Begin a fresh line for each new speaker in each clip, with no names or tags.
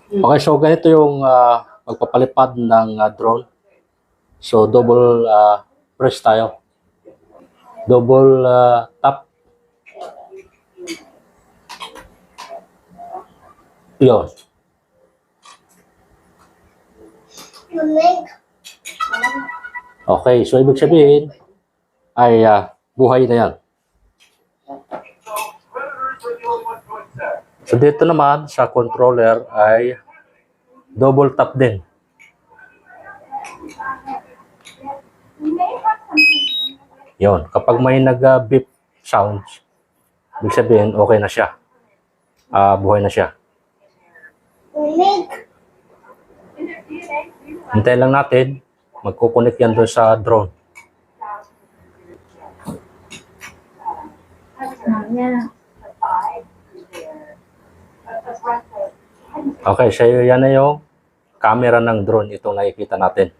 Okay, so ganito yung pagpapalipad ng drone. So double press tayo. Double tap. Yun. Okay, so ibig sabihin ay buhay na yan. So dito naman sa controller ay double tap din. Yun, kapag may nag-beep sounds, ibig sabihin okay na siya. Buhay na siya. Hintayin lang natin, magkukunik yan doon sa drone. Okay, so yan na yung camera ng drone, itong nakikita natin.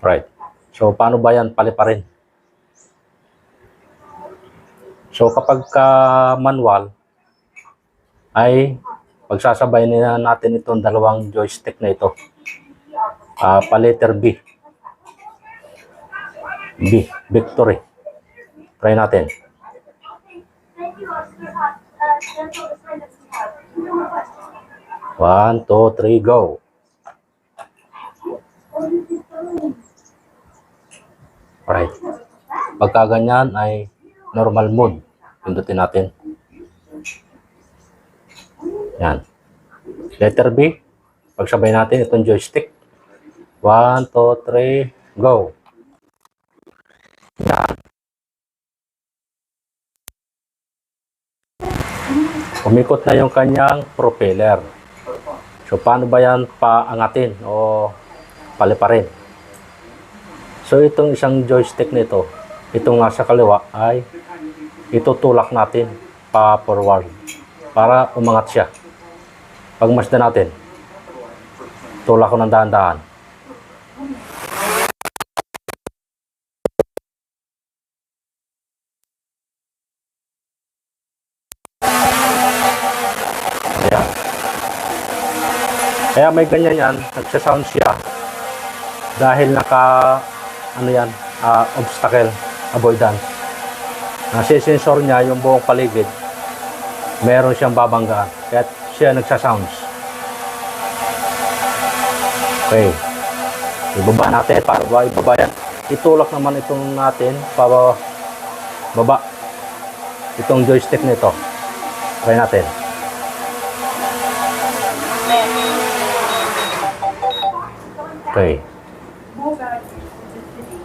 Right. So paano ba yan paliparin? So kapag manual, ay pagsasabay na natin itong dalawang joystick na ito. Pa-letter B. B, victory. Try natin. One, two, three, go. Alright. Pagka ganyan ay normal mode. Pindutin natin. Yan. Letter B. Pagsabay natin itong joystick. 1, 2, 3, go. Yan. Umikot na yung kanyang propeller. So, paano ba yan paangatin o paliparin? So, itong isang joystick nito, itong nasa kaliwa ay itutulak natin pa forward para umangat siya. Pagmasdan natin, tulak ko ng dahan-dahan. Ayan. Kaya may ganyan yan, nagsasound siya dahil obstacle avoidance. Nasi-sensor niya yung buong paligid, meron siyang babanggaan, kaya siya nagsasounds. Okay, ibaba natin para ibaba yan. Itulak naman itong natin baba itong joystick nito. Try natin. Okay.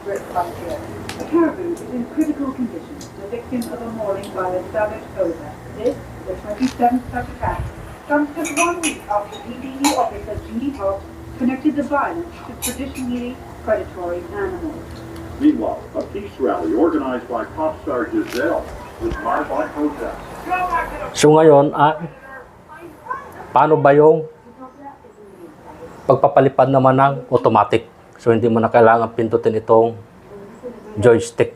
The caribou is in critical condition, the victim of a mauling by a savage cobra. This, the 27th such attack, comes just 1 week after PDE officer Judy Hobbs connected the violence to traditionally predatory animals.
Meanwhile, a peace rally organized by pop star Giselle was marred by protests.
So ngayon, paano ba yung pagpapalipad naman ng automatic? So hindi mo na kailangan pindutin itong joystick.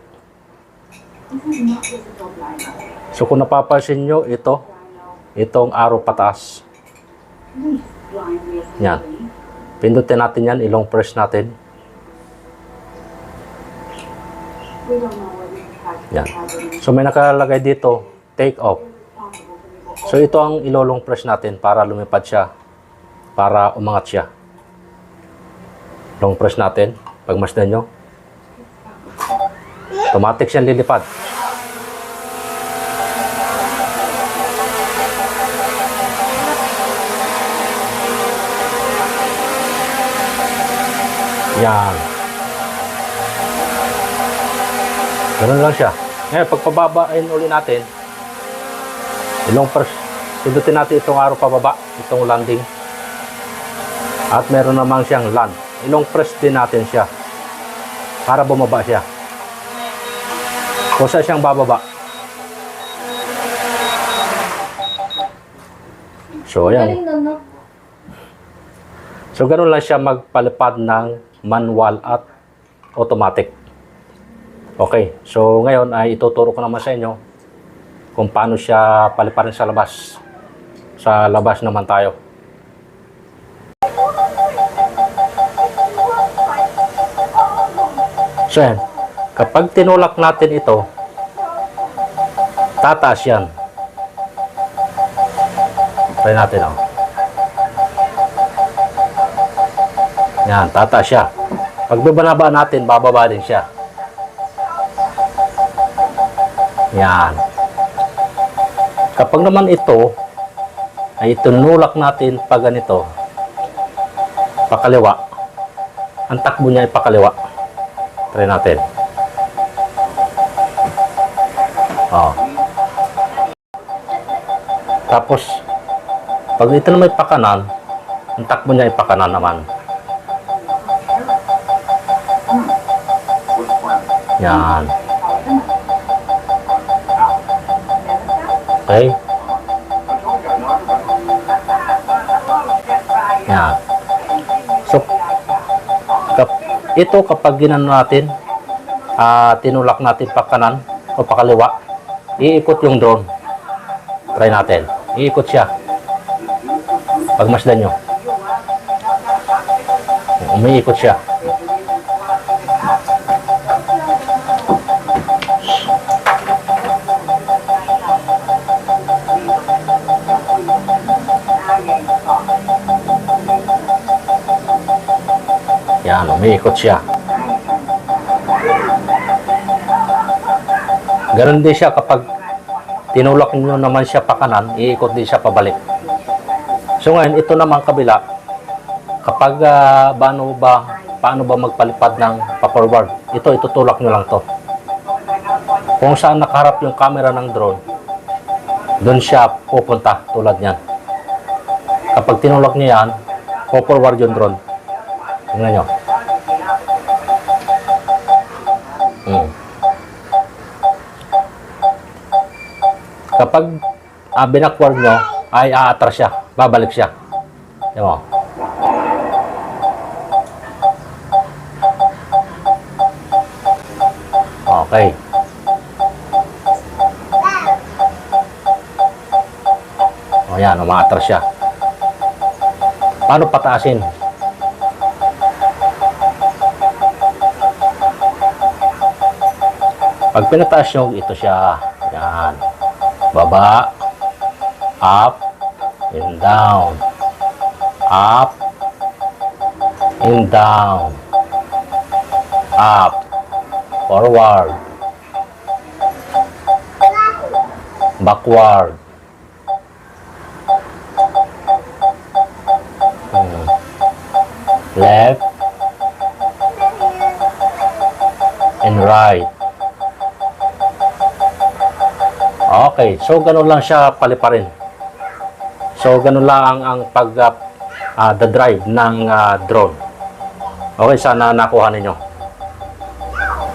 So kung napapansin nyo, itong arrow pataas. Yan. Pindutin natin yan, ilong press natin. Yan. So may nakalagay dito, take off. So ito ang ilolong press natin para lumipad siya, para umangat siya. Long press natin, pagmasdan nyo. Automatic siyang lilipad. Yan. Ganun lang siya. Ngayon, pagpababain uli natin, ilong press, pindutin natin itong arrow pababa, itong landing. At meron namang siyang land. Ilong press din natin siya para bumaba siya. Kung saan siyang bababa. So, ayan. So, ganun lang siya magpalipad ng manual at automatic. Okay. So, ngayon ay ituturo ko naman sa inyo kung paano siya paliparin sa labas. Sa labas naman tayo. So yan, kapag tinulak natin ito, tataas yan. Try natin, oh. Yan, tataas siya. Pag bibanaba natin, bababa din siya. Yan. Kapag naman ito, ay itunulak natin pa ganito, pakaliwa, ang takbo niya ay pakaliwa. Try natin. Oh. Tapos, pag ito na may pakanan, ang takbo niya ay pakanan naman. Yan. Okay. Yan. So, ito kapag ginano natin, tinulak natin pa kanan o pa kaliwa, iikot yung drone. Try natin. Iikot siya. Pagmasdan nyo. Umiikot siya. Yan, umiikot siya. Ganon din siya kapag tinulak nyo naman siya pa kanan, iikot din siya pabalik. So ngayon, ito naman kabila, kapag paano ba magpalipad ng pa-forward, ito, itutulak nyo lang to. Kung saan nakaharap yung camera ng drone, doon siya pupunta tulad niyan. Kapag tinulak nyo yan, po-forward yung drone. Tingnan nyo. Kapag binakward nyo, ay aatras siya. Babalik siya. Tingnan mo. Okay. O yan, umaatras siya. Paano pataasin? Pag pinataas nyo, ito siya. Yan. Baba. Up. And down. Up. And down. Up. Forward. Backward. Left. And right. Okay, so ganun lang siya paliparin. So ganun lang ang the drive ng drone. Okay, sana nakuha ninyo.